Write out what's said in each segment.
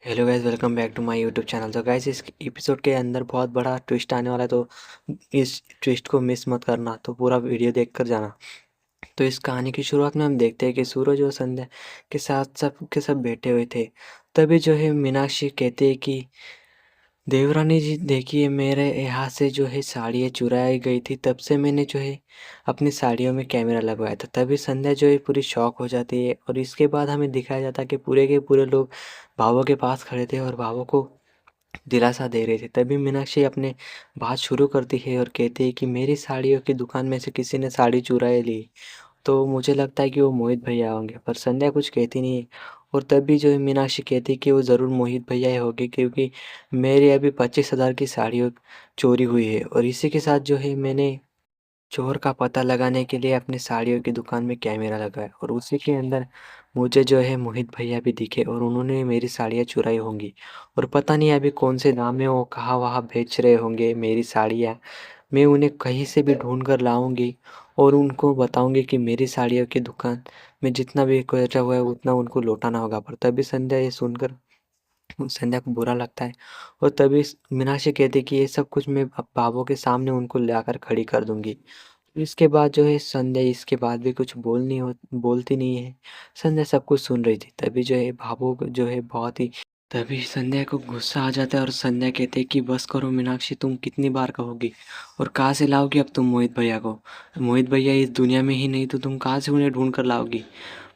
Hello guys, welcome back to my YouTube channel. तो guys, इस episode के अंदर बहुत बड़ा ट्विस्ट आने वाला है, तो इस ट्विस्ट को मिस मत करना, तो पूरा वीडियो देख कर जाना। तो इस कहानी की शुरुआत में हम देखते हैं कि सूरज और संध्या के साथ सब के सब बैठे हुए थे। तभी जो है मीनाक्षी कहती है कि देवरानी जी देखिए, मेरे यहाँ से जो है साड़ियाँ चुराई गई थी, तब से मैंने जो है अपनी साड़ियों में कैमरा लगवाया था। तभी संध्या जो है पूरी शॉक हो जाती है और इसके बाद हमें दिखाया जाता है कि पूरे के पूरे लोग भावों के पास खड़े थे और भावों को दिलासा दे रहे थे। तभी मीनाक्षी अपने बात शुरू करती है और कहती है कि मेरी साड़ियों की दुकान में से किसी ने साड़ी चुरा ली, तो मुझे लगता है कि वो मोहित भैया होंगे। पर संध्या कुछ कहती नहीं है और तभी जो है मीनाक्षी कहती है कि वो ज़रूर मोहित भैया ही होंगे, क्योंकि मेरी अभी 25,000 की साड़ियों चोरी हुई है और इसी के साथ जो है मैंने चोर का पता लगाने के लिए अपनी साड़ियों की दुकान में कैमरा लगाया और उसी के अंदर मुझे जो है मोहित भैया भी दिखे और उन्होंने मेरी साड़ियाँ चुराई होंगी। और पता नहीं अभी कौन से दाम में वो कहाँ वहाँ बेच रहे होंगे मेरी साड़ियाँ। मैं उन्हें कहीं से भी ढूंढ कर लाऊंगी और उनको बताऊंगी कि मेरी साड़ियों की दुकान में जितना भी खर्चा हुआ है उतना उनको लौटाना होगा। पर तभी संध्या ये सुनकर संध्या को बुरा लगता है और तभी मीनाक्षी कहती है कि ये सब कुछ मैं अब बाबू के सामने उनको लाकर खड़ी कर दूंगी। इसके बाद जो है संध्या इसके बाद भी कुछ बोलती नहीं है। संध्या सब कुछ सुन रही थी। तभी जो है भावुक जो है बहुत ही तभी संध्या को गुस्सा आ जाता है और संध्या कहते हैं कि बस करो मीनाक्षी, तुम कितनी बार कहोगी और कहाँ से लाओगी अब तुम मोहित भैया को। मोहित भैया इस दुनिया में ही नहीं तो तुम कहाँ से उन्हें ढूंढ कर लाओगी।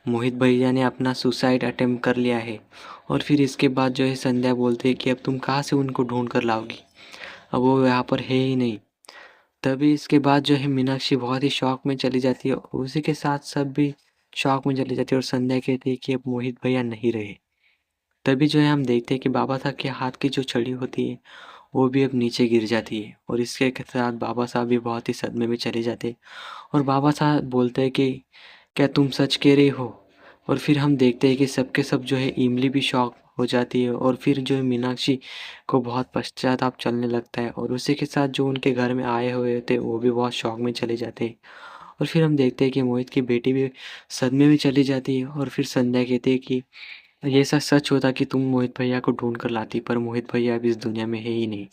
मोहित भैया ने अपना सुसाइड अटेम्प्ट कर लिया है। और फिर इसके बाद जो है संध्या बोलती है कि अब तुम कहाँ से उनको ढूंढ कर लाओगी, अब वो यहाँ पर है ही नहीं। तभी इसके बाद जो है मीनाक्षी बहुत ही शॉक में चली जाती है और उसी के साथ सब भी शॉक में चली जाती है और संध्या कहती है कि अब मोहित भैया नहीं रहे। तभी जो है हम देखते हैं कि बाबा साहब के हाथ की जो छड़ी होती है वो भी अब नीचे गिर जाती है और इसके साथ बाबा साहब भी बहुत ही सदमे में चले जाते हैं और बाबा साहब बोलते हैं कि क्या तुम सच कह रही हो। और फिर हम देखते हैं कि सबके सब जो है इमली भी शॉक हो जाती है और फिर जो है मीनाक्षी को बहुत पश्चाताप चलने लगता है और उसी के साथ जो उनके घर में आए हुए थे वो भी बहुत शौक में चले जाते हैं। और फिर हम देखते हैं कि मोहित की बेटी भी सदमे में चली जाती है और फिर संध्या कहती है कि ये सब सच होता कि तुम मोहित भैया को ढूंढ कर लाती, पर मोहित भैया अभी इस दुनिया में है ही नहीं।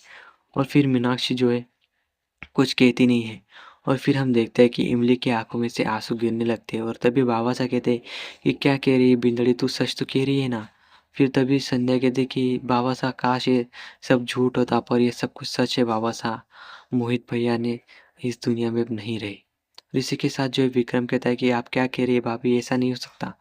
और फिर मीनाक्षी जो है कुछ कहती नहीं है और फिर हम देखते हैं कि इमली की आंखों में से आंसू गिरने लगते हैं और तभी बाबा सा कहते हैं कि क्या कह रही है बिंदड़ी, तू सच तो कह रही है ना। फिर तभी संध्या कहते कि बाबा सा काश ये सब झूठ होता, पर ये सब कुछ सच है बाबा सा, मोहित भैया ने इस दुनिया में अब नहीं रहे। और इसी के साथ जो है विक्रम कहता है कि आप क्या कह रही है भाभी, ऐसा नहीं हो सकता।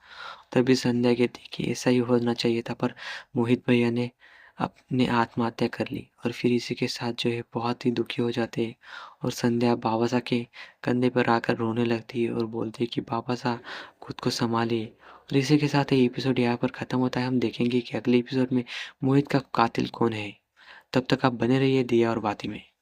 तभी संध्या कहती कि ऐसा ही होना चाहिए था, पर मोहित भैया ने अपने आत्महत्या कर ली। और फिर इसी के साथ जो है बहुत ही दुखी हो जाते हैं और संध्या बाबा साहब के कंधे पर आकर रोने लगती है और बोलती है कि बाबा साहब खुद को संभालिए। और इसी के साथ ये एपिसोड यहाँ पर ख़त्म होता है। हम देखेंगे कि अगले एपिसोड में मोहित का कातिल कौन है। तब तक आप बने रहिए दिया और बाती में।